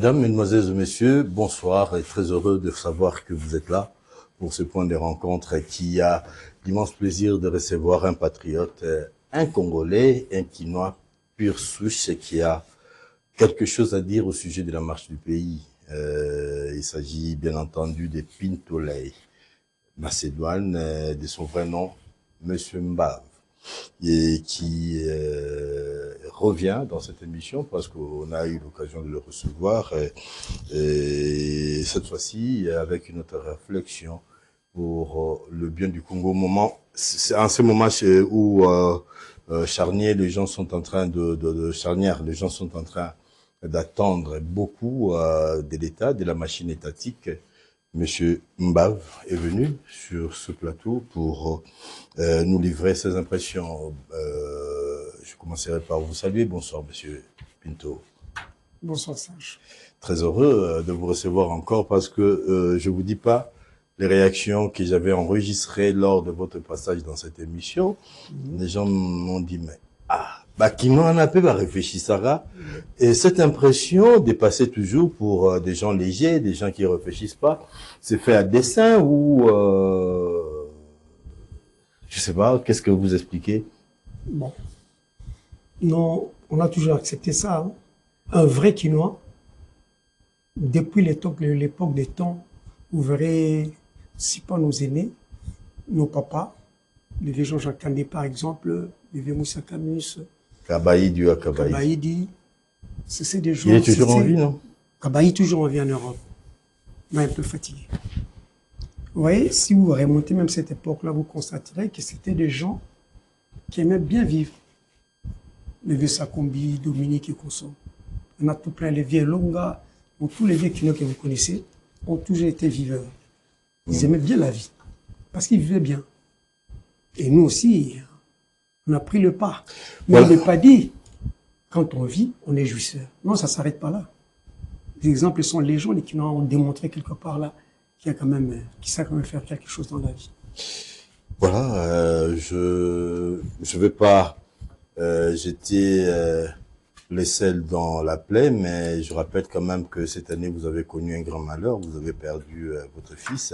Mesdames, Mesdemoiselles et Messieurs, bonsoir et très heureux de savoir que vous êtes là pour ce point de rencontre qui a l'immense plaisir de recevoir un patriote, un Congolais, un Quinois pur souche qui a quelque chose à dire au sujet de la marche du pays. Il s'agit bien entendu de Pinto Lay, Macédoine, de son vrai nom, Monsieur Mbav, et qui revient dans cette émission parce qu'on a eu l'occasion de le recevoir et cette fois-ci avec une autre réflexion pour le bien du Congo. C'est en ce moment où charnier, les gens sont en train charnière, les gens sont en train d'attendre beaucoup de l'État, de la machine étatique. Monsieur Mbav est venu sur ce plateau pour nous livrer ses impressions. Je commencerai par vous saluer. Bonsoir, Monsieur Pinto. Bonsoir, Serge. Très heureux de vous recevoir encore parce que je vous dis pas les réactions que j'avais enregistrées lors de votre passage dans cette émission. Les gens m'ont dit, mais qui n'en a pas réfléchi, Sarah. Et cette impression dépassait toujours pour des gens légers, des gens qui réfléchissent pas. C'est fait à dessein ou je sais pas. Qu'est-ce que vous expliquez? Bon, non, on a toujours accepté ça. Hein. Un vrai Quinois, depuis l'époque des temps, vous verrez, si pas nos aînés, nos papas, le vieux Jean-Jacques Kandé par exemple, le vieux Moussa Camus, Kabaïdi, c'est des gens... Il est toujours en vie, non? Kabaïdi toujours en vie en Europe, mais un peu fatigué. Vous voyez, si vous remontez même cette époque-là, vous constaterez que c'était des gens qui aimaient bien vivre. Le vieux Sakombi, Dominique et Conso. On a tout plein, les vieux Longa, tous les vieux Quinois que vous connaissez, ont toujours été viveurs. Ils aimaient bien la vie, parce qu'ils vivaient bien. Et nous aussi, on a pris le pas. Mais voilà. Il n'est pas dit, quand on vit, on est jouisseur. Non, ça ne s'arrête pas là. Les exemples sont légion, les Quinois ont démontré quelque part là, qui sait quand même faire quelque chose dans la vie. Voilà, je vais pas jeter les sels dans la plaie, mais je rappelle quand même que cette année, vous avez connu un grand malheur, vous avez perdu votre fils,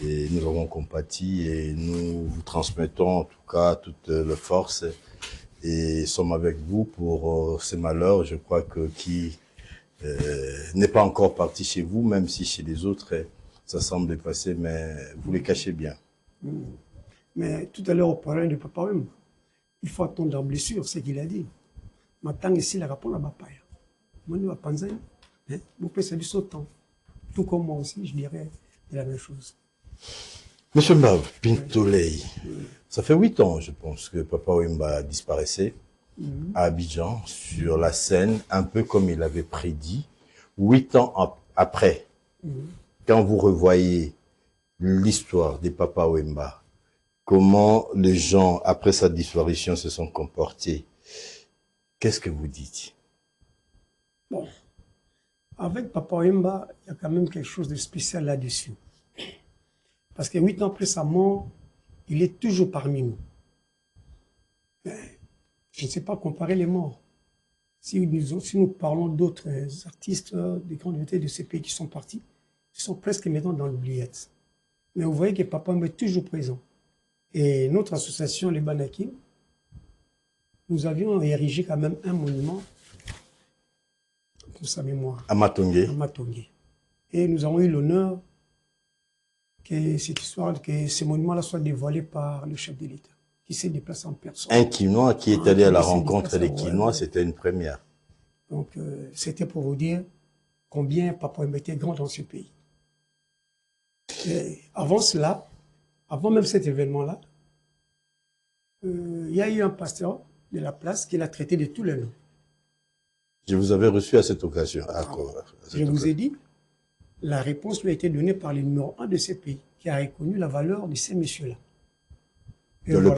et nous avons compati, et nous vous transmettons en tout cas toute la force, et sommes avec vous pour ces malheurs, je crois que qui n'est pas encore parti chez vous, même si chez les autres, ça semble passer, mais vous les cachez bien. Mais tout à l'heure, on parlait de papa même. Il faut attendre la blessure, c'est ce qu'il a dit. Maintenant, ici, la réponse à Bapaya. Moi, je vais penser, vous pouvez saluer ce temps. Tout comme moi aussi, je dirais la même chose. Monsieur Mbav, Pinto Lay, ça fait 8 ans, je pense, que Papa Wemba disparaissait à Abidjan, sur la scène, un peu comme il avait prédit. 8 ans après, quand vous revoyez l'histoire de Papa Wemba, comment les gens, après sa disparition, se sont comportés, qu'est-ce que vous dites? Bon, avec Papa Wemba, il y a quand même quelque chose de spécial là-dessus. Parce que 8 ans après sa mort, il est toujours parmi nous. Mais je ne sais pas comparer les morts. Si nous parlons d'autres artistes, des grandes vérités de ces pays qui sont partis, ils sont presque maintenant dans l'oubliette. Mais vous voyez que Papa Wemba est toujours présent. Et notre association, les Banakim, nous avions érigé quand même un monument pour sa mémoire. À Matongé. À Matongé. Et nous avons eu l'honneur que cette histoire, que ce monument-là soit dévoilé par le chef de l'État, qui s'est déplacé en personne. Un Quinois qui est allé à la rencontre des Quinois, c'était une première. Donc, c'était pour vous dire combien Papa Wemba était grand dans ce pays. Et avant cela, avant même cet événement-là, il y a eu un pasteur de la place qui l'a traité de tous les noms. Je vous avais reçu à cette occasion. Je vous ai dit, la réponse lui a été donnée par le numéro 1 de ces pays, qui a reconnu la valeur de ces messieurs-là. Le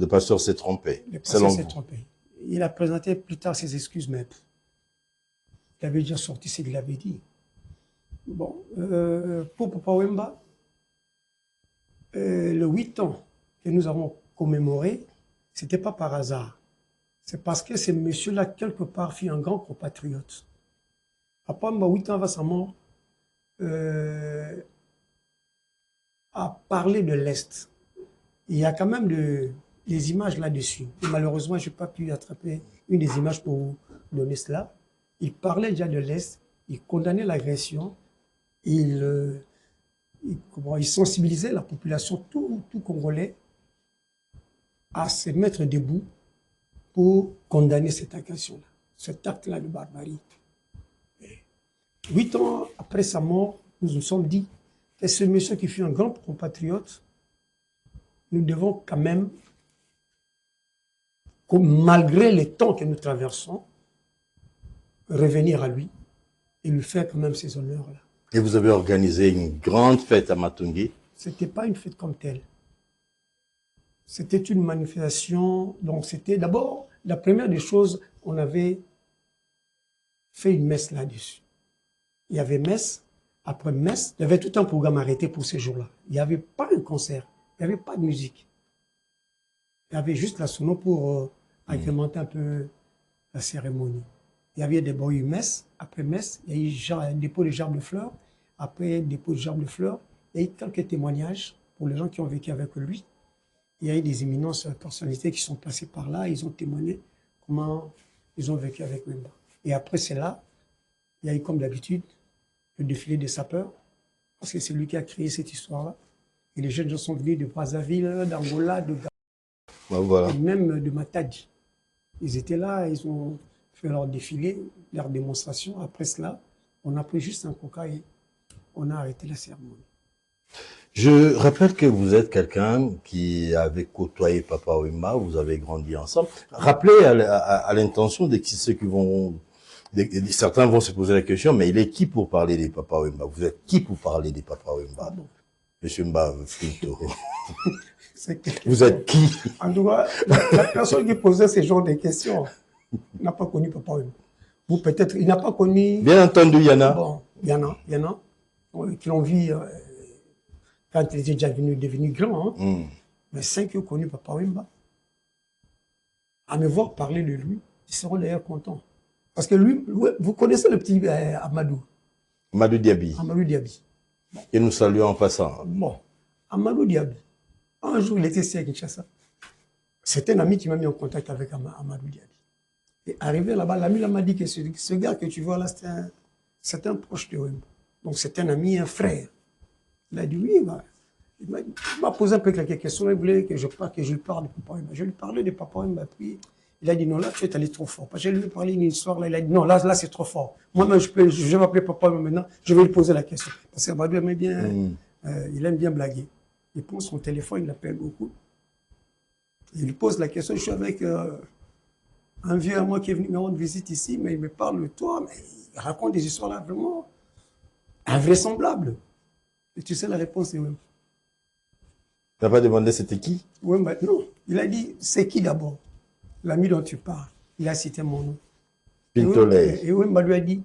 pasteur s'est trompé. Le pasteur s'est trompé. Il a présenté plus tard ses excuses, mais il avait déjà sorti ce qu'il avait dit. Bon, pour Papa Wemba, le 8 ans que nous avons commémoré, ce n'était pas par hasard. C'est parce que ces messieurs-là, quelque part, furent un grand compatriote. Papa Wemba, 8 ans avant sa mort, a parlé de l'Est. Il y a quand même des images là-dessus. Et malheureusement, je n'ai pas pu attraper une des images pour vous donner cela. Il parlait déjà de l'Est, il condamnait l'agression, il sensibilisait la population, tout Congolais, à se mettre debout pour condamner cette agression-là, cet acte-là de barbarie. 8 ans après sa mort, nous nous sommes dit que ce monsieur qui fut un grand compatriote, nous devons quand même, malgré les temps que nous traversons, revenir à lui et lui faire quand même ces honneurs-là. Et vous avez organisé une grande fête à Matungui? Ce n'était pas une fête comme telle. C'était une manifestation. Donc c'était d'abord, la première des choses, on avait fait une messe là-dessus. Il y avait messe, après messe, il y avait tout un programme arrêté pour ces jours-là. Il n'y avait pas un concert, il n'y avait pas de musique. Il y avait juste la sono pour agrémenter un peu la cérémonie. Il y avait d'abord eu messe, après messe, il y a eu un dépôt de gerbes de fleurs, après dépôt de gerbes de fleurs, il y a eu quelques témoignages pour les gens qui ont vécu avec lui. Il y a eu des éminentes personnalités qui sont passées par là, ils ont témoigné comment ils ont vécu avec Wemba. Et après cela, il y a eu comme d'habitude le défilé des sapeurs, parce que c'est lui qui a créé cette histoire-là. Et les jeunes gens sont venus de Brazzaville, d'Angola, de Voilà. et même de Matadi. Ils étaient là, ils ont fait leur défilé, leur démonstration. Après cela, on a pris juste un coca et on a arrêté la cérémonie. Je rappelle que vous êtes quelqu'un qui avait côtoyé Papa Wemba, vous avez grandi ensemble. Rappelez à l'intention de ceux qui vont... certains vont se poser la question, mais il est qui pour parler des Papa Wemba? Vous êtes qui pour parler des Papa Wemba? Monsieur Mba Finto. Vous êtes qui? En tout cas, la personne qui posait ce genre de questions n'a pas connu Papa Wemba. Vous peut-être, il n'a pas connu... Bien entendu, il y en a. Bon, il y en a qui l'ont vu quand il était déjà devenu grand. Hein. Mais 5 qui ont connu Papa Wemba, à me voir parler de lui, ils seront d'ailleurs contents. Parce que lui, vous connaissez le petit Amadou. Amadou Diaby. Amadou Diaby. Bon. Et nous saluons en passant. Bon, Amadou Diaby. Un jour, il était ici à Kinshasa. C'est un ami qui m'a mis en contact avec Amadou Diaby. Et arrivé là-bas, l'ami m'a dit que ce gars que tu vois là, c'est un proche de Wemba. Donc c'est un ami, un frère. Il a dit oui, bah, il m'a posé un peu quelques questions. Il voulait que je lui parle de Papa Wemba. Je lui parlais de Papa Wemba. Puis il a dit non, là tu es allé trop fort. Parce que je lui ai parlé d'une histoire, là, il a dit non, là c'est trop fort. Moi-même, je vais m'appeler Papa Wemba maintenant, je vais lui poser la question. Parce qu'Amadou aimait bien, il aime bien blaguer. Il prend son téléphone, il l'appelle beaucoup. Il lui pose la question, je suis avec un vieux à moi qui est venu me rendre visite ici, mais il me parle de toi, mais il raconte des histoires là vraiment invraisemblables. Et tu sais la réponse, c'est oui. Tu n'as pas demandé c'était qui? Oui, mais non. Il a dit, c'est qui d'abord? L'ami dont tu parles. Il a cité mon nom. Pintolé. Et oui, il lui a dit,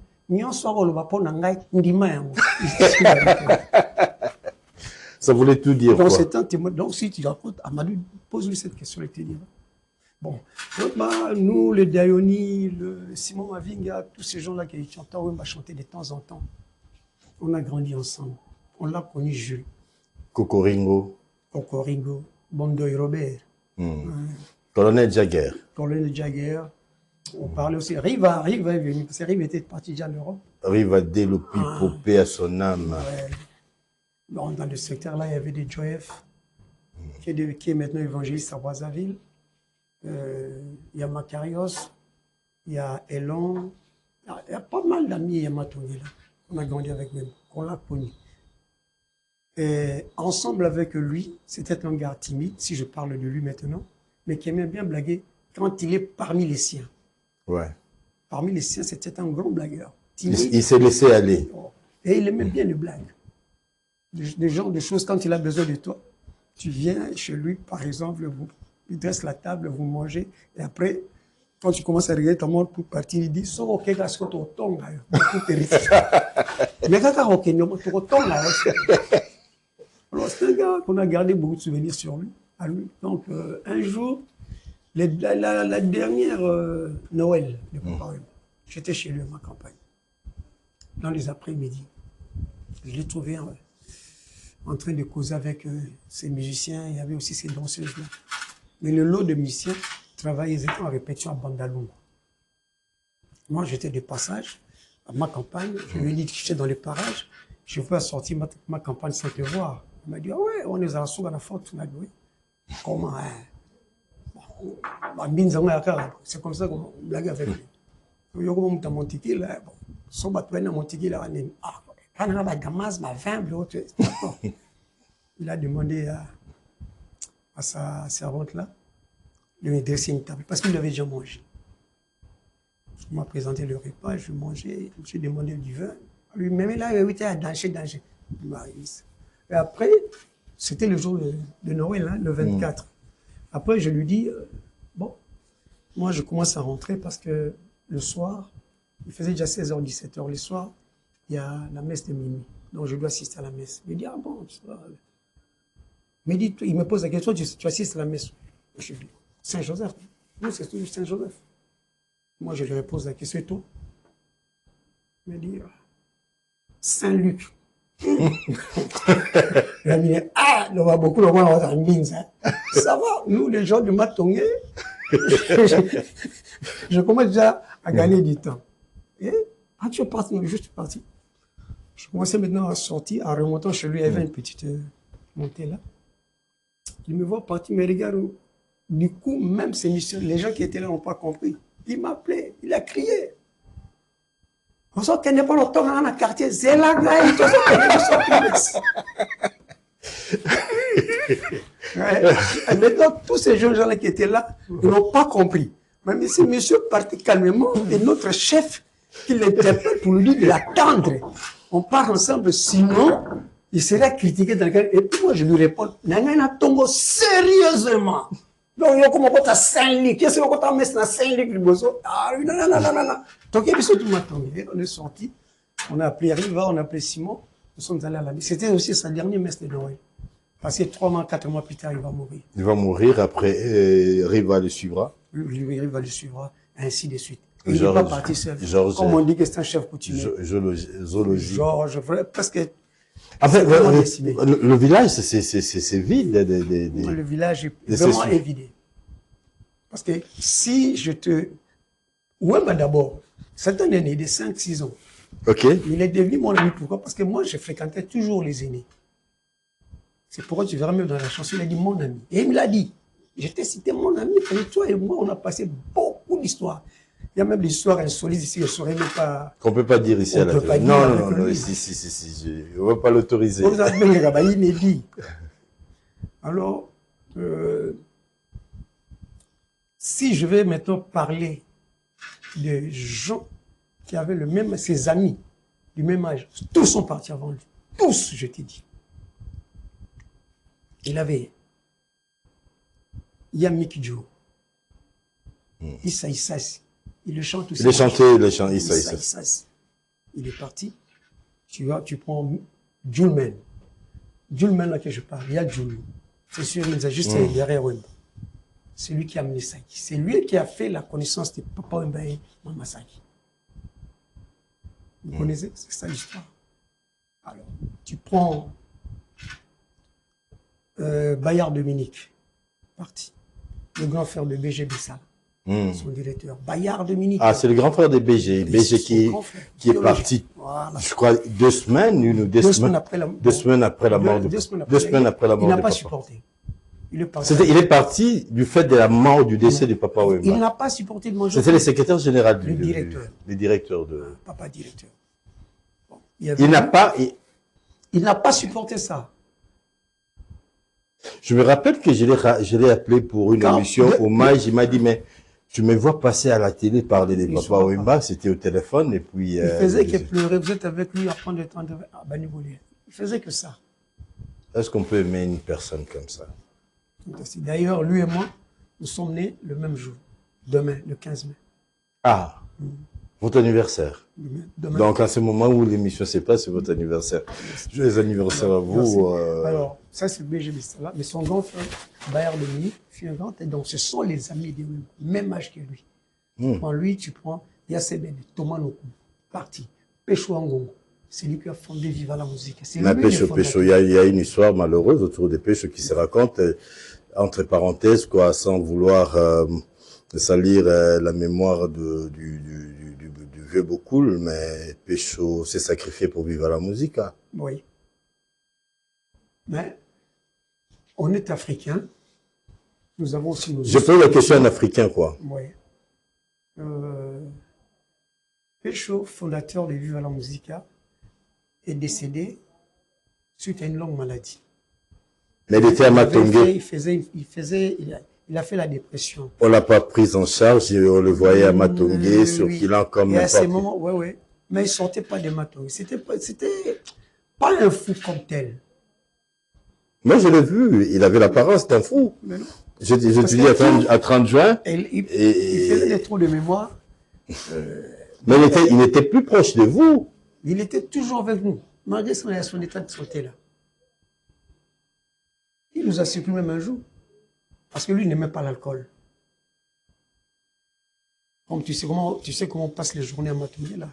ça voulait tout dire. Donc, quoi. c'est un témoin. Donc, si tu racontes, Amadou, pose-lui cette question, il te dira. Bon, donc, bah, nous, le Dayoni, le Simon Mavinga, tous ces gens-là qui chantaient, on va chanter de temps en temps. On a grandi ensemble. On l'a connu Jules. Kokoringo. Kokoringo, Bondoy Robert. Colonel Jagger. Colonel Jagger. On parlait aussi. Riva est venu, parce que Riva était parti déjà en Europe. Riva Delopi, Popé à son âme. Ouais. Bon, dans le secteur-là, il y avait des Joef, qui est maintenant évangéliste à Brazzaville. Il y a Macarios, il y a Elon. Il y a pas mal d'amis à Matongé là. On a grandi avec lui, on l'a connu. Et ensemble avec lui, c'était un gars timide, si je parle de lui maintenant, mais qui aimait bien blaguer quand il est parmi les siens. Ouais. Parmi les siens, c'était un grand blagueur. Il s'est laissé aller. Et il aimait bien les blagues. Des genres de choses, quand il a besoin de toi, tu viens chez lui, par exemple, il dresse la table, vous mangez, et après, quand tu commences à regarder ton monde pour partir, il dit, so, ok, parce que tu retournes là. Mais quand tu retournes, tu retournes là. Alors, c'est un gars qu'on a gardé beaucoup de souvenirs sur lui, à lui. Donc, un jour, la dernière Noël de Papa Wemba, j'étais chez lui à ma campagne. dans les après-midi. Je l'ai trouvé en train de causer avec ses musiciens. Il y avait aussi ces danseuses-là. Mais le lot de musiciens travaillaient, ils étaient en répétition à Bandalunga. Moi, j'étais de passage à ma campagne. Je lui ai dit que j'étais dans les parages. Je veux sortir ma campagne sans te voir. Il m'a dit, ah ouais, on est à la soupe à la forte. Il m'a dit, oui. Comment, hein? C'est comme ça qu'on blague avec lui. Il a demandé à sa servante-là de me dresser une table parce qu'il avait déjà mangé. On m'a présenté le repas, je mangeais, je me suis demandé du vin. Lui-même, là, il était à danger. Et après, c'était le jour de Noël, hein, le 24. Après, je lui dis, bon, moi, je commence à rentrer parce que le soir, il faisait déjà 16h, 17h. Le soir, il y a la messe de minuit. Donc, je dois assister à la messe. Il me dit, ah bon, tu vois. Il me pose la question, tu assistes à la messe? Je lui dis, Saint-Joseph. Non, c'est toujours Saint-Joseph. Moi, je lui repose la question, et toi? Il me dit, Saint-Luc. Il a dit, ah, on va beaucoup le voir en mine, ça. Ça va, nous, les gens de Matongé, je commence déjà à gagner du temps. Et, tu es parti, juste parti. Je commençais maintenant à sortir, en remontant chez lui, il y avait une petite montée là. Il me voit partir, mais regarde, du coup, même ces missions, les gens qui étaient là n'ont pas compris. Il m'appelait, il a crié. On sent qu'elle n'est pas le temps dans le quartier, c'est la graine, et maintenant, tous ces jeunes gens-là qui étaient là, ils n'ont pas compris. Même si monsieur partit calmement, et notre chef, qui l'interpelle pour lui dire de l'attendre. On part ensemble, sinon, il serait critiqué dans le cas. Et puis moi, je lui réponds, Nangana Tongo, sérieusement. Donc, il y a comme on a 5 lits. Qu'est-ce qu'on a mis dans 5 lits? Ah, non. Donc, on est sorti. On a appelé Riva, on a appelé Simon. Nous sommes allés à la messe. C'était aussi sa dernière messe de Noël. Parce que 3 mois, 4 mois plus tard, il va mourir. Il va mourir, après Riva le suivra. Riva le suivra, ainsi de suite. Il n'est pas parti seul. Comme on dit que c'est un chef coutumier. Zoologie. Georges, parce que. En fait, le village, c'est vide. Le village est vraiment évidé. Parce que si je te. Ouemba d'abord, c'est un aîné de 5-6 ans. Ok. Il est devenu mon ami. Pourquoi? Parce que moi, je fréquentais toujours les aînés. C'est pourquoi tu verras même dans la chanson, il a dit mon ami. Et il me l'a dit. Je t'ai cité mon ami, et toi et moi, on a passé beaucoup d'histoires. Il y a même des histoires insolites ici, je ne saurais même pas. Qu'on ne peut pas dire ici à la télé. Non, si, je ne veux pas l'autoriser. Vous avez il inédit. Alors, si je vais maintenant parler de gens qui avaient le même, ses amis, du même âge, tous sont partis avant lui. Tous, je t'ai dit. Il avait Yamik Djo, Issa Issassi. Il le chante aussi. Il le chante Issa Issassi. Il est parti. Tu prends Julmen. Julmen, là que je parle, il y a Julmen. C'est sûr, il nous a juste derrière Wemba. C'est lui qui a amené Saki. C'est lui qui a fait la connaissance de Papa Wemba et Mama Saki. Vous connaissez? C'est ça l'histoire. Alors, tu prends Bayard Dominique, parti. Le grand frère de BG Bissal, son directeur. Bayard Dominique. Ah, c'est le grand frère de BG. BG qui est parti, voilà. Je crois, 2 semaines, deux semaines après la mort de papa. Il n'a pas supporté. Il est parti du fait de la mort, du décès de Papa Wemba. Il n'a pas supporté de manger. C'était le secrétaire général le directeur. Le directeur de. Papa directeur. Bon, il n'a pas supporté ça. Je me rappelle que je l'ai appelé pour une émission hommage. Il m'a dit, mais tu me vois passer à la télé parler de Papa Wemba. C'était au téléphone et puis. Il faisait que pleurer. Vous êtes avec lui à prendre le temps de. Il faisait que ça. Est-ce qu'on peut aimer une personne comme ça? D'ailleurs, lui et moi, nous sommes nés le même jour. Demain, le 15 mai. Ah, votre anniversaire. Demain. Donc, à ce moment où l'émission se passe, c'est votre anniversaire. Joyeux anniversaire à vous. Alors, ça, c'est BG Bissala. Mais son grand frère, Bayard Dominique, fut un grand. Et donc, ce sont les amis de même âge que lui. Tu prends lui, tu prends Yassé Bene, Thomas Nokou, parti. Pécho Angongo. C'est lui qui a fondé Viva la musique. Mais Pécho, il y a une histoire malheureuse autour des Pécho qui se raconte, entre parenthèses, quoi, sans vouloir salir la mémoire du vieux Bokoul, mais Pécho s'est sacrifié pour Viva la musique. Hein. Oui. Mais on est africain. Nous avons aussi nos... Je pose la question à un Africain, quoi. Oui. Pécho, fondateur de Viva la Musica, est décédé suite à une longue maladie. Mais il était à Matongé. Il a fait la dépression. On l'a pas pris en charge et on le voyait à Matongé, sur Kilan comme et à ces moments, oui. Mais il sortait pas de Matongé. C'était pas un fou comme tel. Moi, je l'ai vu. Il avait l'apparence d'un fou. Mais non. Je te dis à 30 juin. Il faisait des trous de mémoire. Mais il était plus proche de vous. Il était toujours avec nous, malgré son état de santé là. Il nous a supprimé même un jour. Parce que lui, il n'aimait pas l'alcool. Comme tu sais comment on passe les journées à Matongé là.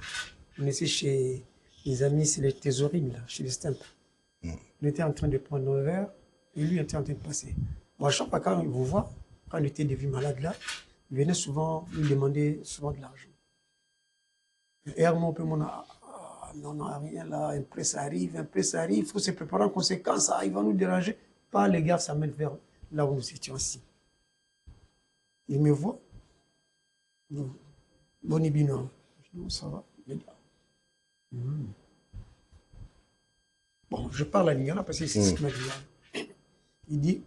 On était chez les amis, c'est les thésaurines là, chez les Stamp. On était en train de prendre nos verres et lui était en train de passer. Bon, à chaque fois quand il vous voit, quand il était devenu malade là, il venait souvent lui demander souvent de l'argent. Et à un moment, non, rien là, un peu ça arrive, il faut se préparer en conséquence, ça, il va nous déranger. Pas les gars, ça mène vers là où nous étions assis. Il me voit. Bonibino. Je dis, ça va. Bon, je parle à Lingala parce que c'est ce qu'il m'a dit. Il dit,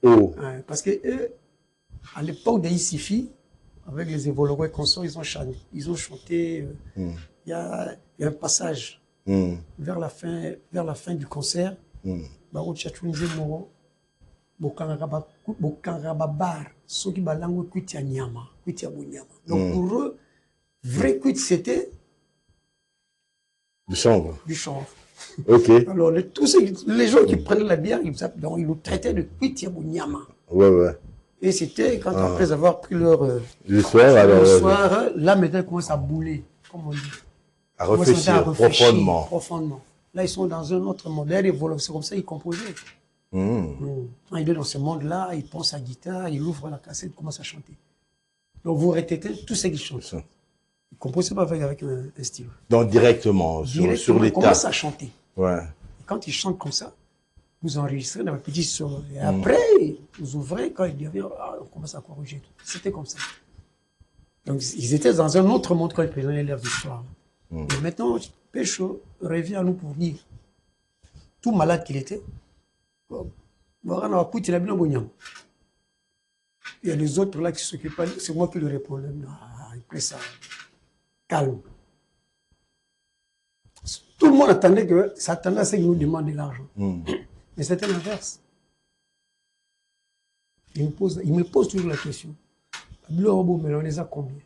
Oh. Parce que eux, à l'époque d'Aïsifi, avec les évolués consorts, ils ont chanté. Il y a un passage vers la fin du concert. Donc pour eux, vrai cuit c'était du chanvre. Du chanvre. Ok. Alors tous les gens qui prenaient la bière, ils nous traitaient de cuit Nyama. Ouais, ouais. Et c'était quand après avoir pris leur le soir, là maintenant ils commencent à bouler, comme on dit. À réfléchir profondément. Là ils sont dans un autre monde. Là, c'est comme ça qu'ils composaient. Quand il est dans ce monde-là, il prend sa guitare, il ouvre la cassette, il commence à chanter. Donc vous retétez tout ce qu'il chante. Il ne compose pas avec un style. Donc directement sur l'état. Il commence à chanter. Ouais. Et quand il chante comme ça, vous enregistrez dans la petite son. Et après, vous ouvrez, quand il devient, on commence à corriger tout. C'était comme ça. Donc, ils étaient dans un autre monde quand ils présentaient leur histoire. Et maintenant, Pécho revient à nous pour dire, tout malade qu'il était, il y a les autres là qui s'occupent pas, c'est moi qui lui réponds. Après ça, calme. Tout le monde attendait que ça attendait à ce qu'il nous demande de l'argent. Mais c'était l'inverse. Il me pose toujours la question. Mais on les a combien?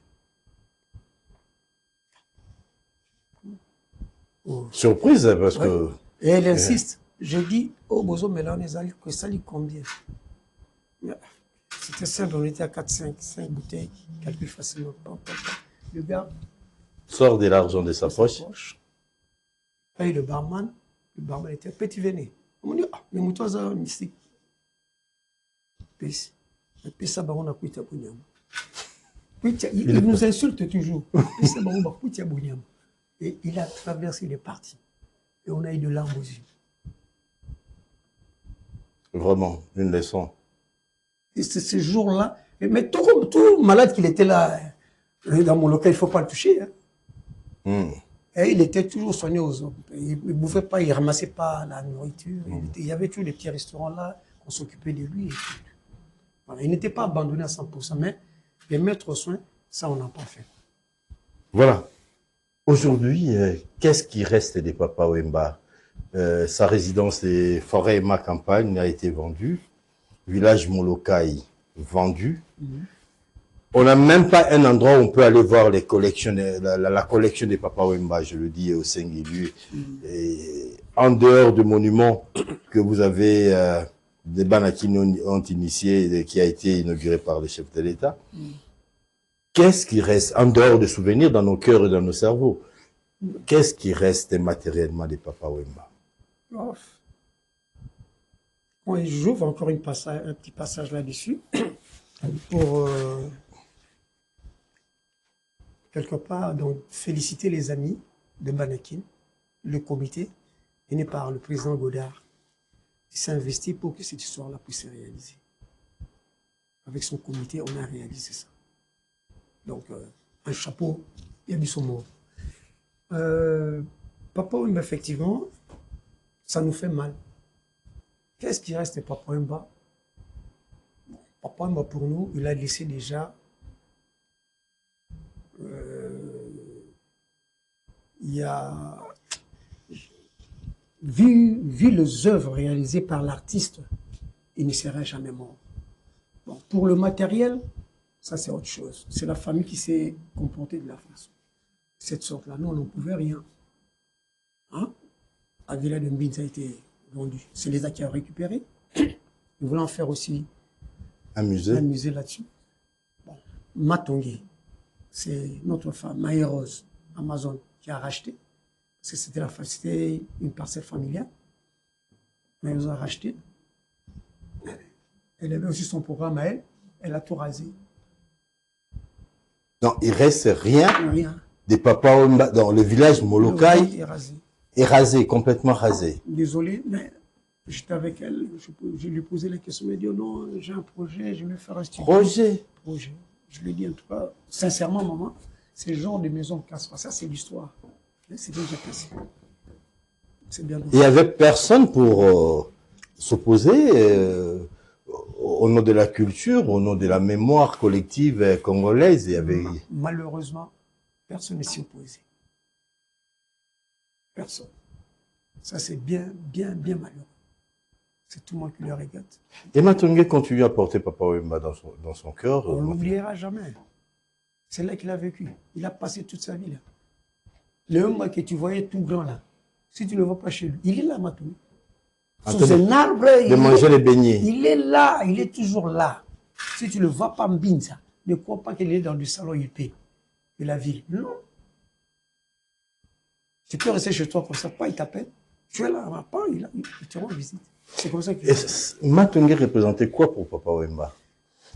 Surprise, parce que... Et elle insiste. Je dis, oh, Bozo, mais là, on les a que ça lit combien? C'était simple, on était à 5 bouteilles, calcule facilement. Le gars sort de l'argent de sa poche. Paye le barman était petit véné. On me dit, ah, mais moutons ça, mystique. Puis ça, on a quitté Bouniam. Il nous insulte toujours. Puis ça, on a quitté Bouniam. Et il a traversé les parties. Et on a eu de larmes aux yeux. Vraiment, une leçon. Et c'est ce jour-là. Mais tout malade qu'il était là, dans mon local, il ne faut pas le toucher. Hein. Et il était toujours soigné aux hommes. Il ne bouffait pas, il ne ramassait pas la nourriture. Il y avait toujours des petits restaurants là, on s'occupait de lui. Voilà, il n'était pas abandonné à 100%, mais les mettre soin, ça, on n'a pas fait. Voilà. Aujourd'hui, qu'est-ce qui reste des Papa Wemba? Sa résidence des Forêts Ma Campagne a été vendue. Village Molokai vendu. On n'a même pas un endroit où on peut aller voir les collections, la collection des Papa Wemba, je le dis au singulier. En dehors du monument que vous avez, des Banakines ont initié, qui a été inauguré par le chef de l'État. qu'est-ce qui reste, en dehors des souvenirs dans nos cœurs et dans nos cerveaux, qu'est-ce qui reste matériellement des Papa Wemba? Oui, j'ouvre encore un petit passage là-dessus pour quelque part donc, féliciter les amis de Banakin, le comité, mené par le président Godard, qui s'est investi pour que cette histoire-là puisse se réaliser. Avec son comité, on a réalisé ça. Donc, un chapeau, il y a du son mot. Papa Wemba, effectivement, ça nous fait mal. Qu'est-ce qui reste de Papa Wemba? Papa Wemba, pour nous, il a laissé déjà il y a vu les œuvres réalisées par l'artiste, il ne serait jamais mort. Bon, pour le matériel, ça c'est autre chose. C'est la famille qui s'est comportée de la façon. Cette sorte-là, nous on n'en pouvait rien. Hein? La villa de Mbinza a été vendue. C'est l'État qui a récupéré. Ils voulaient en faire aussi un musée là-dessus. Bon. Matongé, c'est notre femme, Maï Rose, Amazon, qui a racheté. Parce que c'était une parcelle familiale. Maï Rose a racheté. Elle avait aussi son programme à elle. Elle a tout rasé. Non, il reste rien. Rien. Des Papa Wemba dans le village Molokai. Est rasé, complètement rasé. Désolé, mais j'étais avec elle, je lui posais la question, elle m'a dit, oh non, j'ai un projet, je vais faire un studio. Projet. Je lui ai dit, en tout cas, sincèrement, maman, c'est le genre de maison qui casse pas. Ça, c'est l'histoire. C'est déjà cassé. C'est bien. Il n'y avait personne pour s'opposer au nom de la culture, au nom de la mémoire collective congolaise. Il y avait... Malheureusement, personne ne s'y opposait. Personne. Ça, c'est bien malheureux. C'est tout le monde qui le regrette. Et Matongé continue à porter Papa Wemba dans son cœur. On ne l'oubliera jamais. C'est là qu'il a vécu. Il a passé toute sa vie là. Le Wemba que tu voyais tout grand là, si tu ne le vois pas chez lui, il est là, Matongé. Sous un arbre, de manger les beignets. Il est là, il est toujours là. Si tu ne le vois pas Mbinza, ne crois pas qu'il est dans le salon IP de la ville. Non. Tu peux rester chez toi comme ça, pas il t'appelle. Tu es là, pas, il te rend visite. C'est comme ça que... Matongé représentait quoi pour Papa Wemba?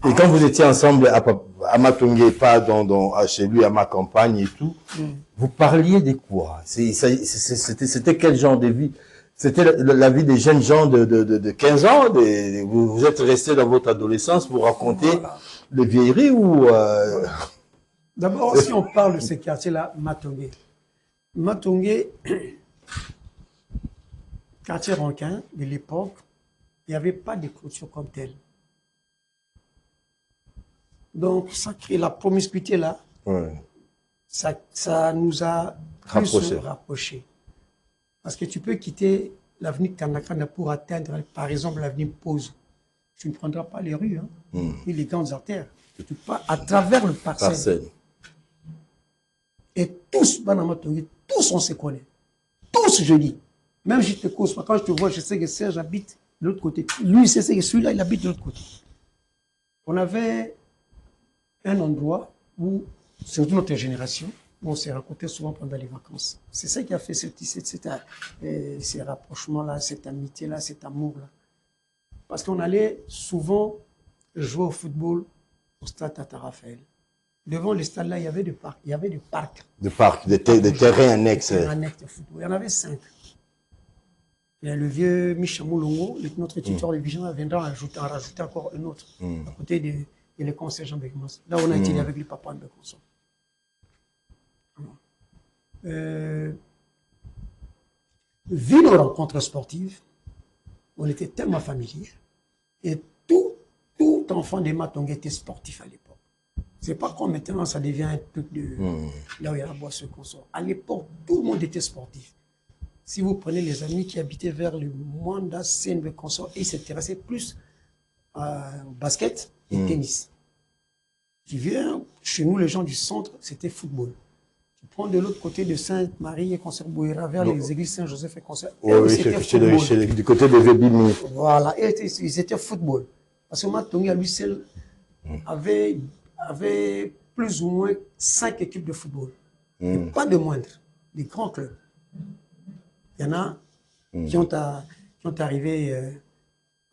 Et quand vous étiez ensemble à Matongé, pas chez lui, à ma campagne et tout, vous parliez de quoi? C'était quel genre de vie? C'était la vie des jeunes gens de 15 ans? Vous êtes resté dans votre adolescence pour raconter les vieilleries ou... D'abord, si on parle de ce quartier-là, Matongé. Matongé, quartier Rankin de l'époque, il n'y avait pas de clôture comme telle. Donc, ça crée la promiscuité là. Ouais. Ça nous a rapprochés. Parce que tu peux quitter l'avenue Kanakana pour atteindre, par exemple, l'avenue Pose. Tu ne prendras pas les rues, hein, ni les grandes artères. Tu pars à travers le parcelle. Et tous, tous on se connaît. Tous, je dis. Même si je te cause pas, quand je te vois, je sais que Serge habite de l'autre côté. Lui, c'est que celui-là, il habite de l'autre côté. On avait un endroit où, surtout notre génération, où on s'est rencontrés souvent pendant les vacances. C'est ça qui a fait ces rapprochements-là, cette amitié-là, cet amour-là. Parce qu'on allait souvent jouer au football au stade Tata Raphaël. Devant le stade là, il y avait des parcs. Il y avait des parcs. Des terrains annexes. Des terrains annexes de football. Il y en avait 5. Et le vieux Michel Moulongo, notre tuteur de vigilance, viendra en rajouter encore un autre. À côté de les conseils Jean Begmas. Là, on a été avec les papas de Beconson. Vu nos rencontres sportives, on était tellement familiers. Et tout enfant de Matongé était sportif à l'époque. C'est pas comme maintenant, ça devient un truc de... Là où il y a la boisson qu'on sort. À l'époque, tout le monde était sportif. Si vous prenez les amis qui habitaient vers le Mwanda, Seine, consort, ils s'intéressaient plus au basket et tennis. Tu viens, chez nous, les gens du centre, c'était football. Tu prends de l'autre côté de Sainte-Marie et Concert Bouira, vers les églises Saint-Joseph et Concert. Oui, du côté de Vébimi. Voilà, et ils étaient football. Parce que Matongé, à lui seul, avait plus ou moins 5 équipes de football. Et pas de moindre, des grands clubs. Il y en a qui ont arrivé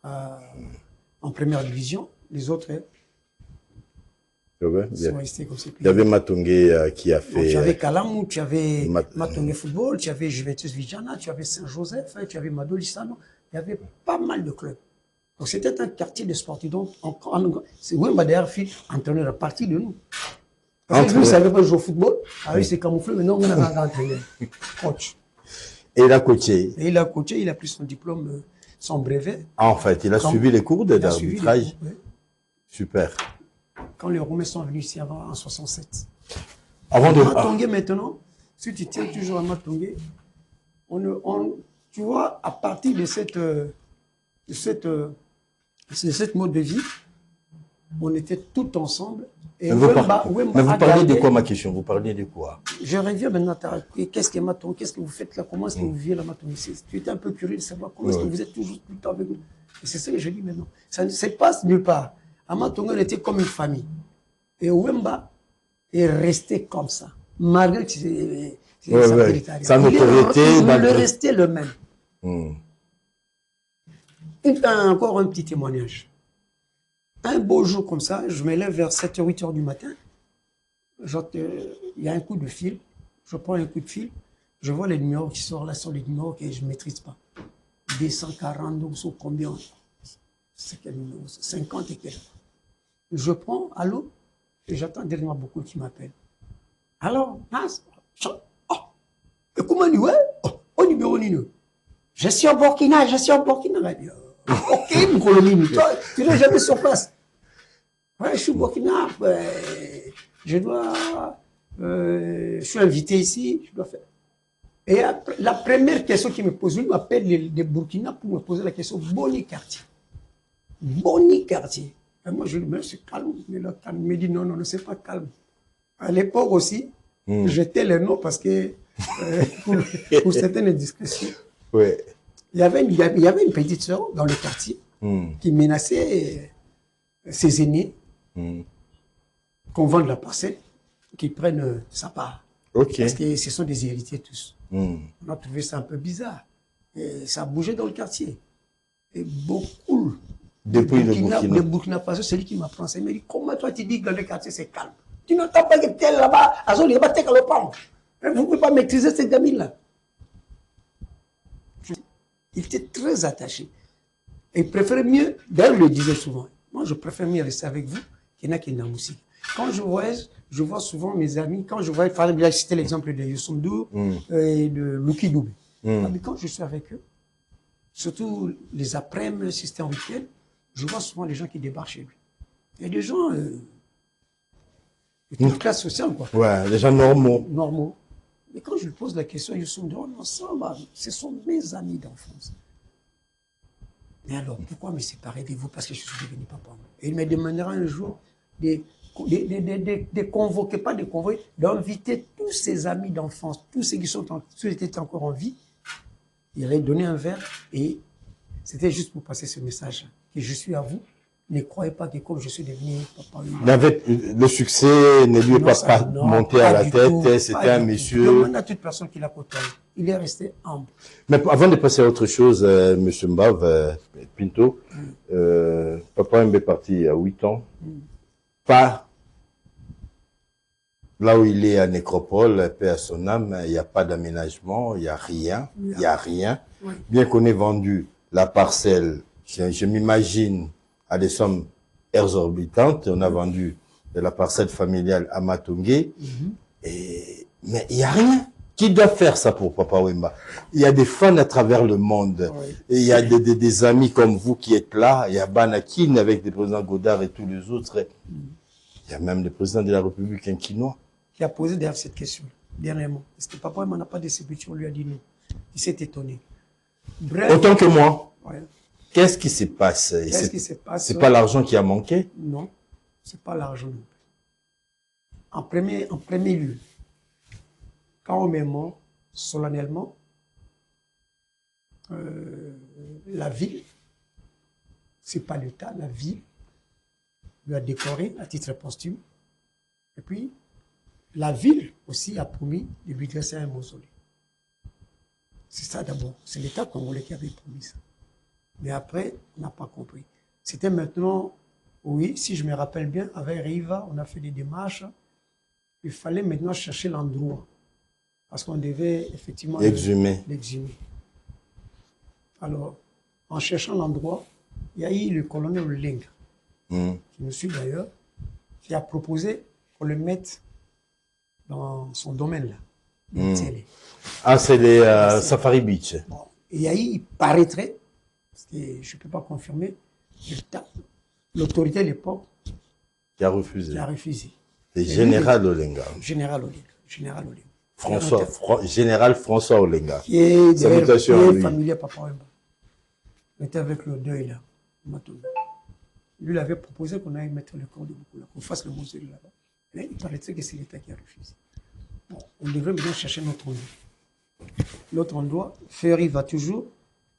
en première division, les autres sont restés comme ça. Il y avait Matongé qui a fait... Tu avais Kalamou, tu avais Matongé Football, tu avais Juventus Vijana, tu avais Saint-Joseph, tu avais Madolissano. Il y avait pas mal de clubs. Donc c'était un quartier de sportifs. Donc c'est Wemba d'ailleurs fit entraîneur à partir de nous. Parce que lui, il ne savait pas jouer au football. Ah, il s'est camouflé, mais non, on a entraîné. Coach. Et il a coaché. Et il a coaché, il a pris son diplôme, son brevet. En fait, il a suivi les cours d'arbitrage. Oui. Super. Quand les Roumains sont venus ici avant, en 67. Avant de... Matongé maintenant, si tu tiens toujours à Matongé, tu vois, à partir de cette mode de vie, on était tout ensemble. Et mais vous parlez de quoi, ma question? Vous parliez de quoi? Je reviens maintenant. Qu'est-ce que Matongé? Qu'est-ce que vous faites là? Comment est-ce que vous vivez la Matongé? Tu étais un peu curieux de savoir comment est-ce que vous êtes toujours tout le temps avec nous. Et c'est ça que je dis maintenant. Ça ne se passe nulle part. À Matongé, on était comme une famille. Et Wemba est resté comme ça. Malgré que sa notoriété. Il est resté le même. Encore un petit témoignage. Un beau jour comme ça, je me lève vers 7h, 8h du matin. Il y a un coup de fil. Je prends un coup de fil. Je vois les numéros qui sortent là, sur les numéros que je ne maîtrise pas. 240, donc sur combien? C'est quel numéro? 50 et quelques. Je prends, allô? Et j'attends dernièrement beaucoup qui m'appellent. Alors, et comment dit, ouais? Au numéro Nino. Je suis au Burkina. Ok, une colonie. Toi, tu n'es jamais sur place. Ouais, je suis au Burkina. Je suis invité ici. Je dois faire. Et après, la première question qu'il me pose, lui m'appelle de Burkina pour me poser la question Boni quartier. Boni quartier. Et moi, je lui dis, mais c'est calme. Mais là, calme. Il me dit, non, c'est pas calme. À l'époque aussi, j'étais les noms parce que, pour certaines discussions, ouais. il y avait une petite sœur dans le quartier qui menaçait ses aînés qu'on vende la parcelle, qu'ils prennent sa part. Okay. Parce que ce sont des héritiers tous. On a trouvé ça un peu bizarre. Et ça a bougé dans le quartier. Et beaucoup depuis le Burkina Faso, c'est lui qui m'apprend ça. Il me dit, comment toi tu dis que dans le quartier c'est calme? Tu n'entends pas que tel là-bas, vous ne pouvez pas maîtriser cette gamine-là. Il était très attaché. Et il préférait mieux, d'ailleurs il le disait souvent, moi je préfère mieux rester avec vous qu'il n'y en a qui dans la musique. Quand je voyage, je vois souvent mes amis, quand je vois, par exemple, cité l'exemple de Youssou N'Dour et de Lucky Dube. Mais quand je suis avec eux, surtout les après-midi, si c'était en week-end, je vois souvent les gens qui débarquent chez lui. Il y a des gens de toute classe sociale, quoi. Ouais, des gens normaux. Normaux. Mais quand je lui pose la question, Youssou N'Dour, non, ça va, ce sont mes amis d'enfance. Mais alors, pourquoi me séparer de vous? Parce que je suis devenu papa. Et il me demandera un jour de convoquer, pas de convoquer, d'inviter tous ses amis d'enfance, tous ceux qui étaient encore en vie. Il allait donner un verre et c'était juste pour passer ce message. Que je suis à vous. Ne croyez pas que comme je suis devenu papa. Le succès ne lui est pas monté à la tête. C'était un monsieur. Je demande à toute personne qui l'a côtoyé. Il est resté humble. Mais avant de passer à autre chose, M. Mbav, Pinto, papa Mb est parti à 8 ans. Pas là où il est à Nécropole, paix à son âme, il n'y a pas d'aménagement, il n'y a rien. Il n'y a rien. Oui. Bien qu'on ait vendu la parcelle, je m'imagine, à des sommes exorbitantes. On a vendu de la parcelle familiale à Matongé. Mais il n'y a rien. Qui doit faire ça pour Papa Wemba? Il y a des fans à travers le monde. Oui. Et il y a des amis comme vous qui êtes là. Il y a Banakin avec le président Godard et tous les autres. Il y a même le président de la République, un Quinois. Qui a posé derrière cette question, dernièrement. Est-ce que Papa Wemba n'a pas de sépulture? On lui a dit non. Il s'est étonné. Bref. Autant que moi. Ouais. Qu'est-ce qui se passe? Qu'est-ce qui se passe? C'est pas l'argent qui a manqué? Non, c'est pas l'argent. En premier lieu, quand on est mort, solennellement, la ville, c'est pas l'État, la ville lui a décoré à titre posthume Et puis, la ville aussi a promis de lui dresser un mausolée. C'est ça d'abord. C'est l'État congolais qui avait promis ça. Mais après, on n'a pas compris. C'était maintenant, oui, si je me rappelle bien, avec Riva, on a fait des démarches. Il fallait maintenant chercher l'endroit. Parce qu'on devait effectivement l'exhumer. Alors, en cherchant l'endroit, il y a eu le colonel Olenga, qui nous suit d'ailleurs, qui a proposé qu'on le mette dans son domaine là. Ah, c'est les Safari Beach. Bon, il y a eu, il paraîtrait, parce que je ne peux pas confirmer, l'autorité à l'époque qui a refusé. C'est Général Olenga. Général Olenga. Général François Olenga. Qui est familier Papa Wemba. On était avec le deuil là. Lui, il avait proposé qu'on aille mettre le corps de Boukoula, qu'on fasse le mausolée là-bas. Mais il paraîtrait que c'est l'État qui a refusé. Bon, on devrait maintenant chercher notre endroit. L'autre endroit, Ferry va toujours,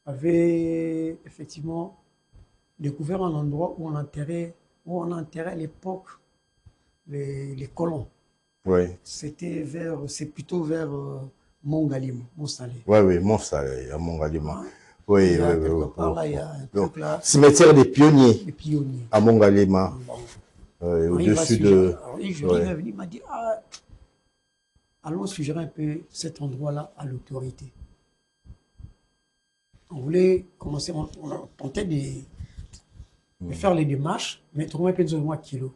avait effectivement découvert un endroit où on enterrait à l'époque les colons. Oui. C'est plutôt vers Mont-Galima, Mont-Salé. Oui, Mont-Salé, à Mont-Galima. Oui. Là, il y a un truc là. Cimetière des pionniers. Les pionniers. À Mont-Galima. Au-dessus de. Il m'a dit, allons suggérer un peu cet endroit-là à l'autorité. On voulait commencer, on tentait de faire les démarches, mais trouver un peu de moins kilo.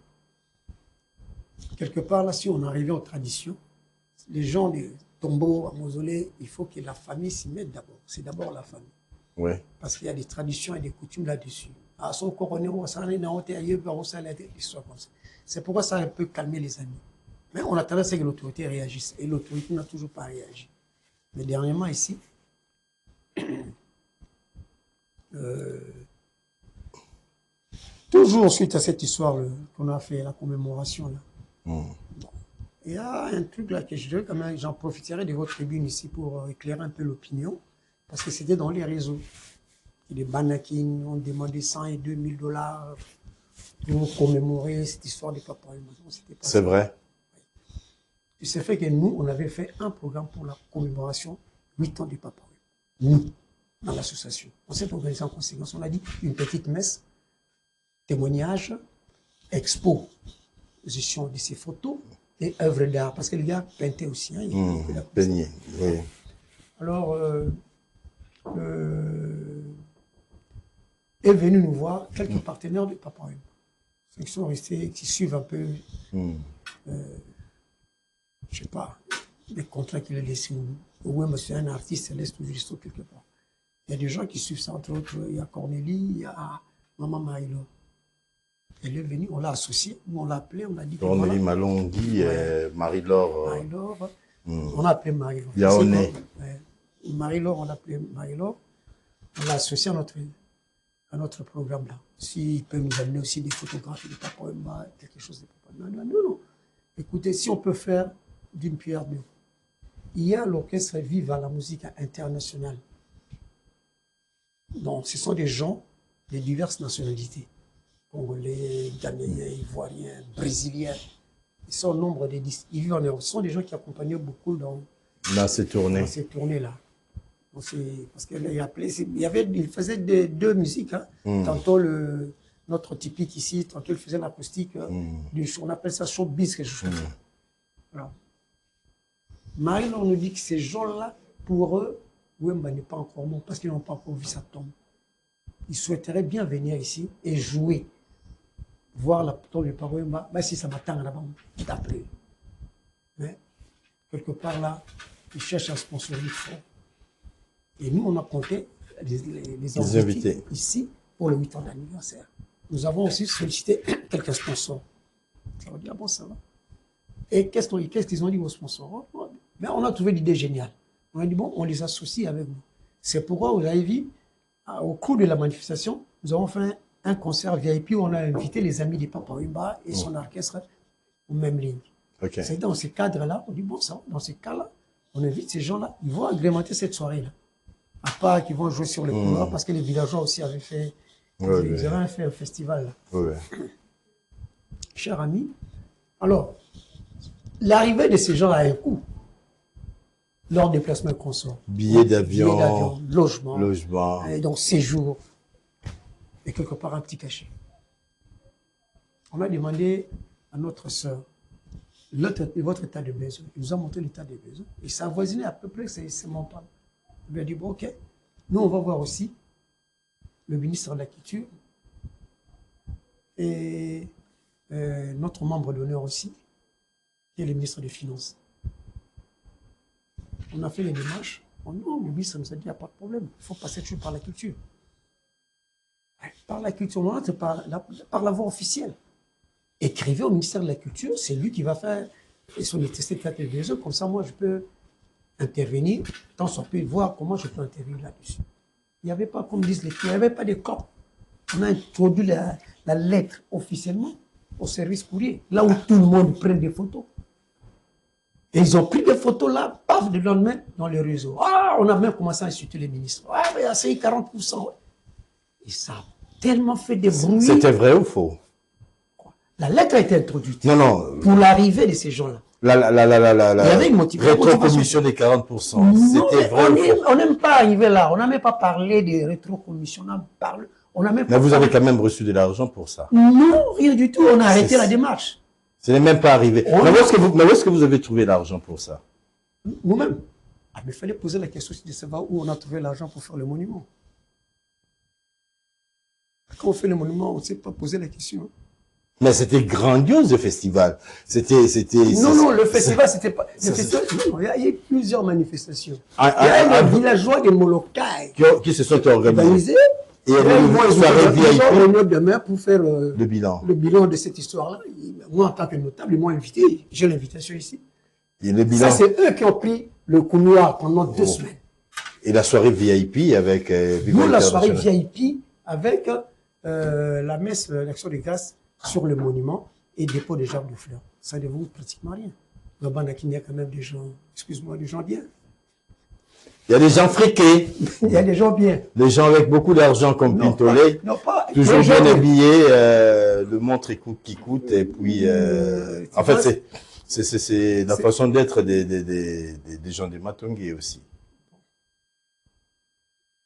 Quelque part, là, si on arrivait aux traditions, les gens des tombeaux, à mausolée, il faut que la famille s'y mette d'abord. C'est d'abord la famille. Oui. Parce qu'il y a des traditions et des coutumes là-dessus. Son coronel, ça en est dans l'histoire comme ça. C'est pourquoi ça a un peu calmé les amis. Mais on attendait à ce que l'autorité réagisse. Et l'autorité n'a toujours pas réagi. Mais dernièrement, ici, toujours suite à cette histoire qu'on a fait, la commémoration, là. Bon. Il y a un truc là que je dirais quand même, j'en profiterai de votre tribune ici pour éclairer un peu l'opinion, parce que c'était dans les réseaux. Et les Banakines ont demandé 100 et 2000 dollars pour commémorer cette histoire des Papa Wemba. C'est vrai. Il s'est fait que nous, on avait fait un programme pour la commémoration 8 ans du Papa Wemba. Nous, dans l'association. On s'est organisé en conséquence. On a dit une petite messe, témoignage, expo, position de ses photos et œuvres d'art. Parce que le gars peintait aussi. Hein, peignait, oui. Alors, est venu nous voir quelques partenaires de Papa Wemba. Ceux qui sont restés, qui suivent un peu, je ne sais pas, les contrats qu'il a laissés. Wemba, c'est un artiste, il laisse toujours l'histoire quelque part. Il y a des gens qui suivent ça, entre autres, il y a Cornélie, il y a Maman Maïlo. Elle est venue, on l'a associée, nous on l'a appelée, on a dit que Cornélie Malongui et Marie-Laure. Marie-Laure, on a appelé Marie-Laure. Yaoné. Marie-Laure, on l'a appelé Marie-Laure, on l'a associée à notre programme là. S'il peut nous amener aussi des photographies de Papa Wemba, quelque chose de Papa Wemba. Non. Écoutez, si on peut faire d'une pierre deux. Il y a l'orchestre Viva la musique internationale. Donc, ce sont des gens de diverses nationalités. Congolais, Ghanéens, Ivoiriens, Brésiliens. Ils sont au nombre de 10. Ils vivent en Europe. Ce sont des gens qui accompagnaient beaucoup dans ces tournées. Dans ces tournées-là. Parce qu'il faisait deux musiques. Hein. Tantôt notre typique ici, tantôt il faisait l'acoustique. On appelle ça showbiz, quelque chose comme ça. Voilà. Marie, on nous dit que ces gens-là, pour eux, Wemba n'est pas encore mort parce qu'ils n'ont pas encore vu sa tombe. Ils souhaiteraient bien venir ici et jouer, voir la tombe de Papa Wemba, même si ça m'attend là-bas, d'appeler. Mais, quelque part là, ils cherchent un sponsoring fort. Et nous, on a compté les invités ici pour le 8 ans d'anniversaire. Nous avons aussi sollicité quelques sponsors. Ça va dire, bon, ça va. Et qu'est-ce qu'ils ont dit aux sponsors? Mais on a trouvé l'idée géniale. On a dit, bon, on les associe avec vous. C'est pourquoi vous avez vu, au cours de la manifestation, nous avons fait un concert VIP où on a invité les amis de Papa Wemba et son orchestre aux mêmes lignes. Okay. C'est dans ces cadres-là, on dit, bon, ça, dans ces cas-là, on invite ces gens-là, ils vont agrémenter cette soirée-là. À part qu'ils vont jouer sur le couloir, parce que les villageois aussi avaient fait, ils avaient fait un festival. Là. Cher ami, alors, l'arrivée de ces gens a un coût. Leur déplacement consort. Billets d'avion, logement, et donc séjour, et quelque part un petit cachet. On a demandé à notre sœur votre état de besoin. Ils nous ont montré l'état de besoin. Et ça avoisinait à peu près ces montants. On lui a dit, bon, ok, nous on va voir aussi le ministre de la Culture et notre membre d'honneur aussi, qui est le ministre des Finances. On a fait les démarches. Non, le ministre nous a dit, il n'y a pas de problème. Il faut passer toujours par la culture. Par la culture, non, c'est par la voie officielle. Écrivez au ministère de la Culture, c'est lui qui va faire son état de besoin. Comme ça, moi, je peux intervenir, tant soit peu voir comment je peux intervenir là-dessus. Il n'y avait pas, comme disent les filles, il n'y avait pas de corps. On a introduit la lettre officiellement au service courrier, là où tout le monde prend des photos. Et ils ont pris des photos là, paf, le lendemain, dans les réseaux. Ah, on a même commencé à insulter les ministres. Ah, mais c'est 40%. Et ça a tellement fait des bruits. C'était vrai ou faux? La lettre a été introduite. Non. Pour l'arrivée de ces gens-là. Il y avait une motivation. Rétrocommission des 40%. C'était vrai ou faux? On n'aime pas arriver là. On n'a même pas parlé de rétrocommission. Mais vous avez quand même reçu de l'argent pour ça? Non, rien du tout. On a arrêté la démarche. Ce n'est même pas arrivé. Mais où est-ce que vous avez trouvé l'argent pour ça? Nous-mêmes. Ah, mais il fallait poser la question de savoir où on a trouvé l'argent pour faire le monument. Quand on fait le monument, on ne sait pas poser la question. Mais c'était grandiose, le festival. Non, le festival, c'était pas... Il y a eu plusieurs manifestations. Il y a eu les villageois de Molokai qui se sont organisés. Et ils vont demain pour faire le bilan de cette histoire-là. Moi, en tant que notable, ils m'ont invité. J'ai l'invitation ici. Et le bilan... Ça, c'est eux qui ont pris le couloir pendant 2 semaines. Et la soirée VIP avec... Nous, la soirée VIP avec la messe, l'action de grâce sur le monument et dépôt des gerbes de fleurs. Ça ne vous pratiquement rien. Là-bas, il y a quand même des gens, excuse-moi, des gens bien. Il y a des gens friqués. Il y a des gens bien. Des gens avec beaucoup d'argent comme Pintolé. Toujours bien habillés, le montre qui coûte. Et puis, en fait, c'est la façon d'être des gens de Matongé aussi.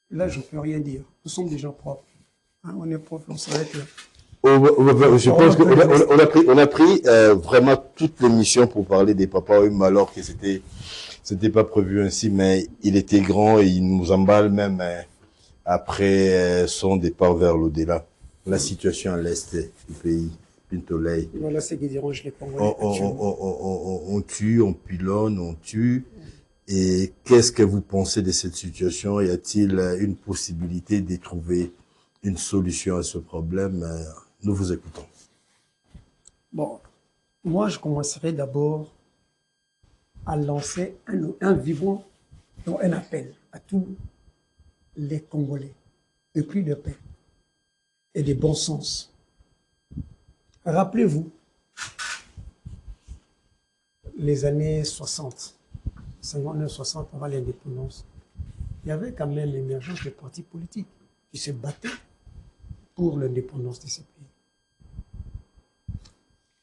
Là, je ne peux rien dire. Nous sommes des gens propres. Hein, on est propres, on s'arrête là. Je pense qu'on a pris vraiment toute l'émission pour parler des papas alors que c'était pas prévu ainsi, mais il était grand et il nous emballe même après son départ vers l'au-delà. La situation à l'est du pays, Pintolé. Voilà ce qu'ils diront, je les prends. On tue, on pilonne, on tue. Et qu'est-ce que vous pensez de cette situation? Y a-t-il une possibilité de trouver une solution à ce problème? Nous vous écoutons. Bon, moi je commencerai d'abord à lancer un vivant, un appel à tous les Congolais, de plus de paix et de bon sens. Rappelez-vous, les années 60, 59-60 avant l'indépendance, il y avait quand même l'émergence des partis politiques qui se battaient pour l'indépendance de ces pays.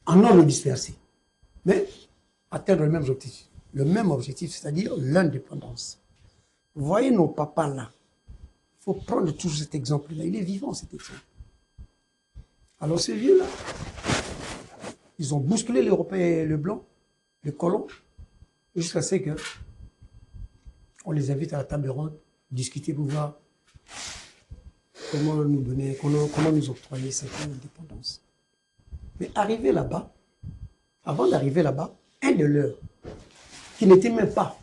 En ordre dispersé, mais atteindre le même objectif. Le même objectif, c'est-à-dire l'indépendance. Vous voyez nos papas là, il faut prendre toujours cet exemple-là. Il est vivant cet exemple. Alors ces vieux-là, ils ont bousculé l'Européen et le blanc, les colons, jusqu'à ce que on les invite à la table ronde, discuter pour voir comment nous donner, comment nous octroyer cette indépendance. Mais arrivé là-bas, avant d'arriver là-bas, un de leurs, qui n'était même pas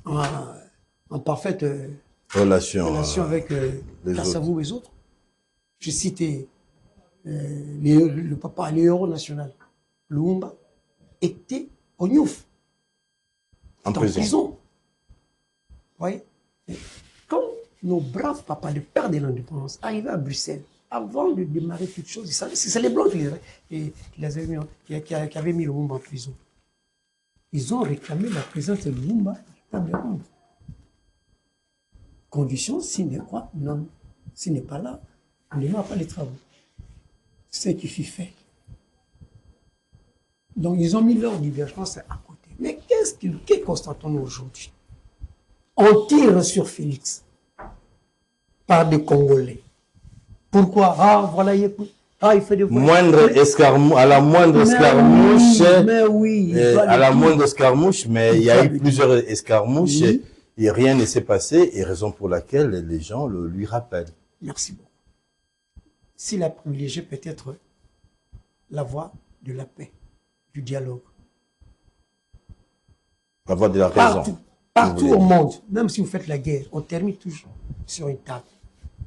en parfaite relation avec Kassavou et les autres, je citais le papa, le héros national, Lumumba, était au Niouf, en prison. Vous voyez? Quand nos braves papas, le père de l'indépendance, arrivaient à Bruxelles, avant de démarrer toute chose, c'est les Blancs qui avaient mis Lumumba en prison. Ils ont réclamé la présence de Lumumba à la table ronde. Condition, s'il n'est pas, non. S'il n'est pas là, on ne démarre pas les travaux. Ce qui fut fait. Donc, ils ont mis leur divergence à côté. Mais que constatons-nous aujourd'hui? On tire sur Félix par des Congolais. Pourquoi? Ah, voilà, il fait des à la moindre escarmouche, à la moindre escarmouche, mais il y a eu plusieurs escarmouches et rien ne s'est passé, et raison pour laquelle les gens lui rappellent. Merci beaucoup. S'il a privilégié peut-être la voie de la paix, du dialogue. La voie de la raison. Partout au monde, même si vous faites la guerre, on termine toujours sur une table.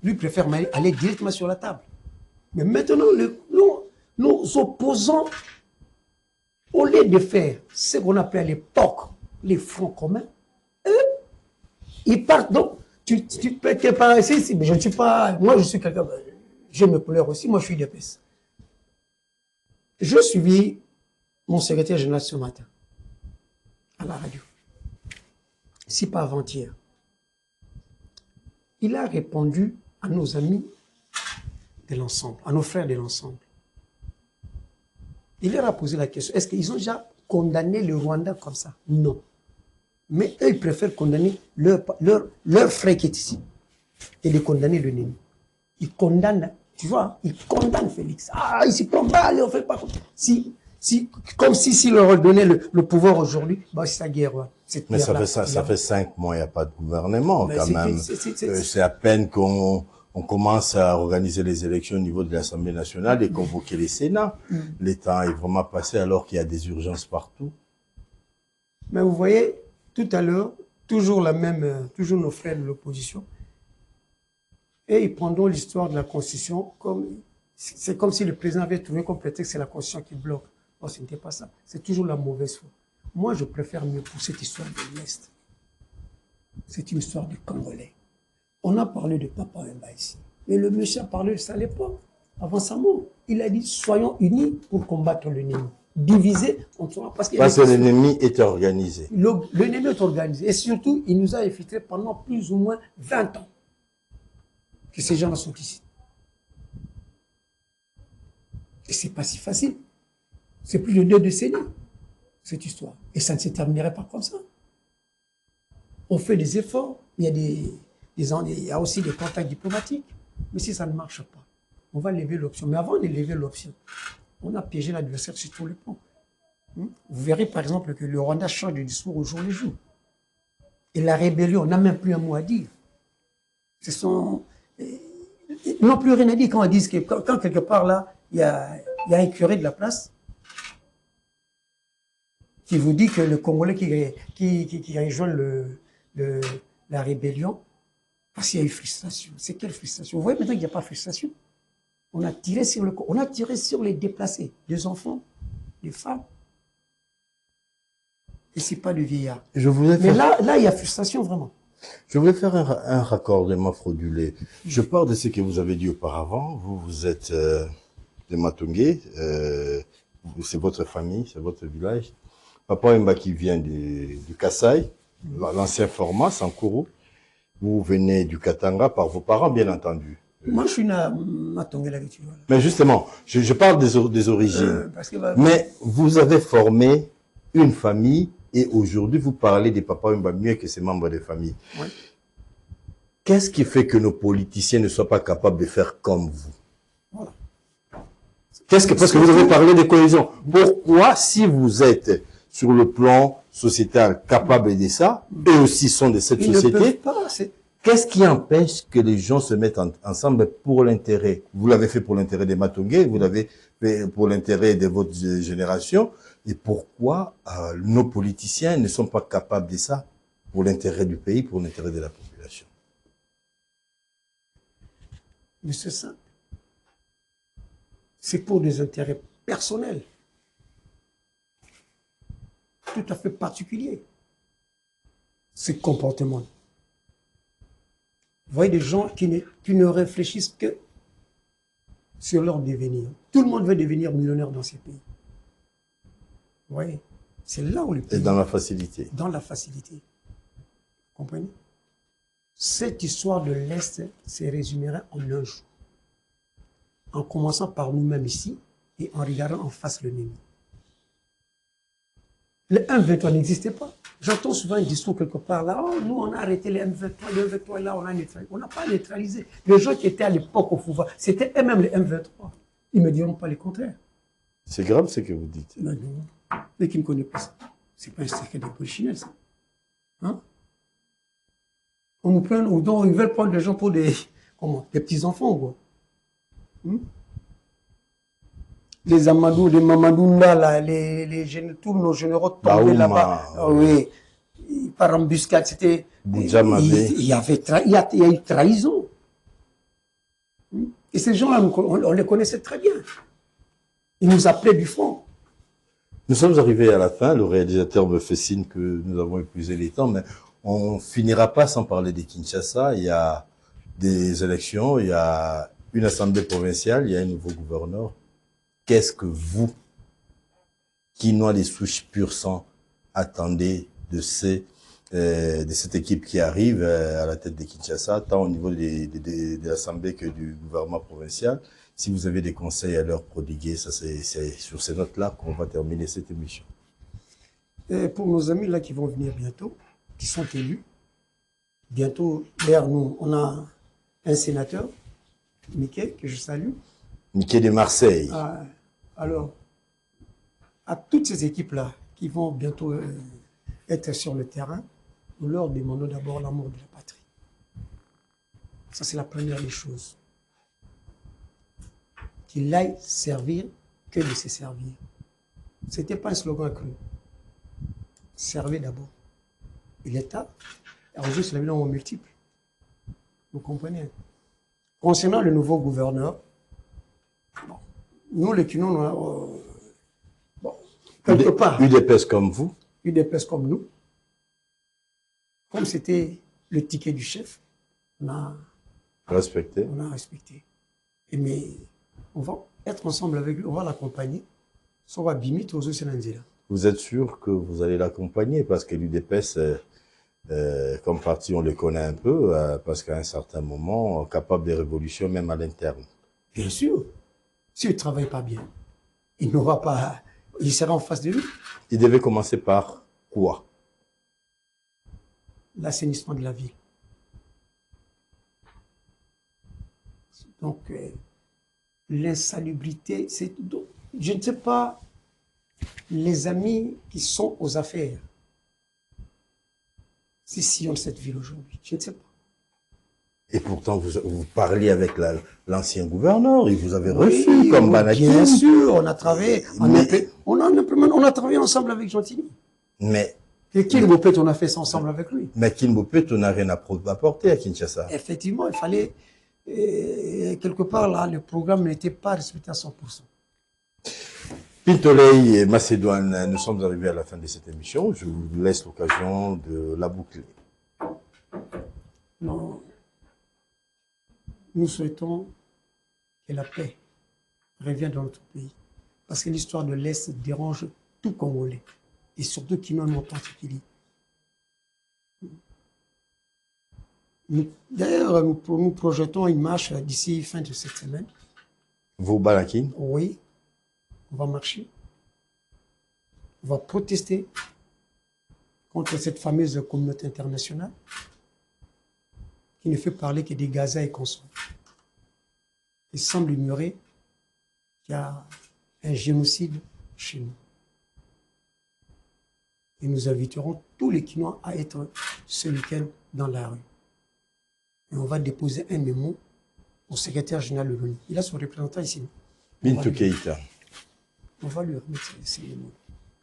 Lui préfère aller directement sur la table. Mais maintenant, nos opposants, au lieu de faire ce qu'on appelait à l'époque les fronts communs, ils partent. Donc, tu peux te paraître ici, mais je ne suis pas. Moi, je suis quelqu'un. J'ai mes couleurs aussi. Moi, je suis d'épaisse. Je suivis mon secrétaire général ce matin à la radio. Si pas avant-hier. Il a répondu à nos amis de l'ensemble, à nos frères de l'ensemble. Il leur a posé la question, est-ce qu'ils ont déjà condamné le Rwanda comme ça? Non. Mais eux, ils préfèrent condamner leur frère qui est ici et de condamner le Némi. Ils condamnent, tu vois, ils condamnent Félix. Ah, il s'y prend pas, allez, on fait pas comme comme si leur donnait le pouvoir aujourd'hui, bah, c'est sa guerre. Mais ça fait 5 mois, il n'y a pas de gouvernement quand même. C'est à peine qu'on commence à organiser les élections au niveau de l'Assemblée nationale et convoquer les Sénats. Le temps est vraiment passé alors qu'il y a des urgences partout. Mais vous voyez, tout à l'heure, toujours nos frères de l'opposition, et ils prendront l'histoire de la Constitution c'est comme si le président avait trouvé comme prétexte que c'est la Constitution qui bloque. Non, ce n'était pas ça. C'est toujours la mauvaise foi. Moi, je préfère mieux pour cette histoire de l'Est. C'est une histoire de Congolais. On a parlé de Papa Wemba ici. Mais le monsieur a parlé de ça à l'époque, avant sa mort. Il a dit, soyons unis pour combattre l'ennemi. Divisés, on sera... Parce que l'ennemi est organisé. L'ennemi est organisé. Et surtout, il nous a infiltrés pendant plus ou moins 20 ans que ces gens-là sont ici. Et c'est pas si facile. C'est plus de 2 décennies, cette histoire. Et ça ne se terminerait pas comme ça. On fait des efforts, il y a aussi des contacts diplomatiques. Mais si ça ne marche pas, on va lever l'option. Mais avant de lever l'option, on a piégé l'adversaire sur tous les points. Vous verrez par exemple que le Rwanda change de discours au jour le jour. Et la rébellion, on n'a même plus un mot à dire. Ils n'ont plus rien à dire quand on dit que quand quelque part là, il y a un curé de la place qui vous dit que le Congolais qui rejoint la rébellion, parce qu'il y a eu frustration. C'est quelle frustration? Vous voyez maintenant qu'il n'y a pas de frustration. On a tiré sur les déplacés, des enfants, des femmes. Et ce n'est pas de vieillards. Mais là, il y a frustration vraiment. Je voulais faire un raccordement fraudulé. Je pars de ce que vous avez dit auparavant. Vous êtes de Matungé, c'est votre famille, c'est votre village. Papa Wemba qui vient du Kasaï, l'ancien format, Sankuru. Vous venez du Katanga par vos parents, bien entendu. Moi, je suis Matungé là. Mais justement, je parle des origines. Mais vous avez formé une famille et aujourd'hui, vous parlez des Papa Wemba mieux que ses membres de famille. Oui. Qu'est-ce qui fait que nos politiciens ne soient pas capables de faire comme vous? Voilà. Parce que vous avez parlé de cohésion. Pourquoi, si vous êtes sur le plan sociétal capable de ça, eux aussi sont de cette société, qu'est-ce qui empêche que les gens se mettent ensemble pour l'intérêt? Vous l'avez fait pour l'intérêt des Matungé, vous l'avez fait pour l'intérêt de votre génération. Et pourquoi nos politiciens ne sont pas capables de ça pour l'intérêt du pays, pour l'intérêt de la population? Mais c'est ça. C'est pour des intérêts personnels. Tout à fait particuliers. Ces comportements. Vous voyez des gens qui ne réfléchissent que sur leur devenir. Tout le monde veut devenir millionnaire dans ces pays. Vous voyez, c'est là où le pays... Et dans la facilité. Dans la facilité. Vous comprenez? Cette histoire de l'Est se résumerait en un jour. En commençant par nous-mêmes ici et en regardant en face l'ennemi. Les M23 n'existaient pas. J'entends souvent un discours quelque part là, oh, nous on a arrêté les M23, les M23 là, on a neutralisé. On n'a pas neutralisé. Les gens qui étaient à l'époque au pouvoir, c'était eux-mêmes les M23. Ils ne me diront pas le contraire. C'est grave ce que vous dites. Non, non. Mais qui ne connaît pas ça. C'est pas un secret de polichinelle, ça. Hein? On nous prend, donc ils veulent prendre les gens pour des petits-enfants, quoi. Les Amadou, les Mamadounda, là, tous nos généraux tombaient là-bas. Oui. Par embuscade, c'était. Il y a eu trahison. Et ces gens-là, on les connaissait très bien. Ils nous appelaient du front. Nous sommes arrivés à la fin. Le réalisateur me fait signe que nous avons épuisé les temps, mais on finira pas sans parler des Kinshasa. Il y a des élections, il y a une assemblée provinciale, il y a un nouveau gouverneur. Qu'est-ce que vous, Kinois des souches pur sang, attendez de cette équipe qui arrive à la tête de Kinshasa, tant au niveau de l'Assemblée que du gouvernement provincial? Si vous avez des conseils à leur prodiguer, ça c'est sur ces notes-là qu'on va terminer cette émission. Et pour nos amis là qui vont venir bientôt, qui sont élus, bientôt, d'ailleurs nous, on a un sénateur, Mickey, que je salue. Mickey de Marseille. Alors, à toutes ces équipes-là qui vont bientôt être sur le terrain, nous leur demandons d'abord l'amour de la patrie. Ça, c'est la première des choses. Qu'il aille servir que de se servir. Ce n'était pas un slogan cru. Servez d'abord. Et l'État, aujourd'hui, c'est la vie en multiple. Vous comprenez? Concernant le nouveau gouverneur, bon, nous, les Kinois, quelque part. UDPS comme vous. UDPS comme nous. Comme c'était le ticket du chef, on a respecté. Mais on va être ensemble avec lui, on va l'accompagner. Ça va bimiter aux Océananzila. Vous êtes sûr que vous allez l'accompagner? Parce que l'UDPS, comme parti, on le connaît un peu, parce qu'à un certain moment, capable de révolution même à l'interne. Bien sûr. S'il ne travaille pas bien, il n'aura pas. Il sera en face de lui. Il devait commencer par quoi? L'assainissement de la ville. Donc, l'insalubrité, c'est. Je ne sais pas, les amis qui sont aux affaires, si sillonnent cette ville aujourd'hui, je ne sais pas. Et pourtant, vous parliez avec l'ancien gouverneur, il vous avait reçu comme Banakin. Bien sûr, on a travaillé. On a travaillé ensemble avec Gentilly. Mais. Et Kinbopet, on a fait ça ensemble avec lui. Mais Kinbopet, on n'a rien à apporter à Kinshasa. Effectivement, il fallait. Quelque part, là, le programme n'était pas respecté à 100%. Pintoley et Macédoine, nous sommes arrivés à la fin de cette émission. Je vous laisse l'occasion de la boucler. Non. Nous souhaitons que la paix revienne dans notre pays. Parce que l'histoire de l'Est dérange tout Congolais. Et surtout Kinois en particulier. D'ailleurs, nous projetons une marche d'ici fin de cette semaine. Vous, Banakin? Oui. On va marcher. On va protester contre cette fameuse communauté internationale qui ne fait parler que des Gaza et consorts. Il semble ignorer qu'il y a un génocide chez nous. Et nous inviterons tous les Kinois à être ce week-end dans la rue. Et on va déposer un mémo au secrétaire général de l'ONU. Il a son représentant ici. Bintou Keïta. On va lui remettre ces mémos.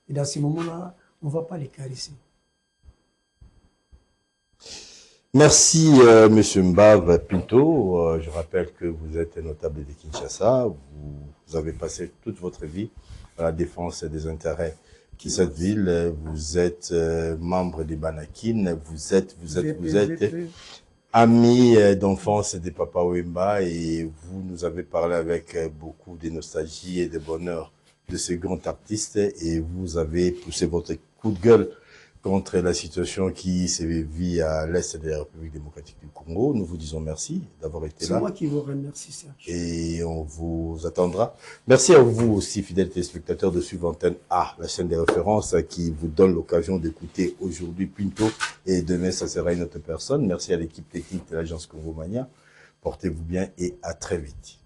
Et dans ces moments-là, on ne va pas les caresser. Merci, Monsieur Mbav Pinto. Je rappelle que vous êtes un notable de Kinshasa. Vous avez passé toute votre vie à la défense des intérêts de cette ville. Vous êtes membre des Banakin. Vous êtes ami d'enfance des Papa Wemba et vous nous avez parlé avec beaucoup de nostalgie et de bonheur de ces grands artistes et vous avez poussé votre coup de gueule contre la situation qui se vit à l'est de la République démocratique du Congo. Nous vous disons merci d'avoir été là. C'est moi qui vous remercie, Serge. Et on vous attendra. Merci à vous aussi, fidèles téléspectateurs, de suivre Antenne A, la chaîne des références qui vous donne l'occasion d'écouter aujourd'hui Pinto et demain, ça sera une autre personne. Merci à l'équipe technique de l'agence Congo Mania. Portez-vous bien et à très vite.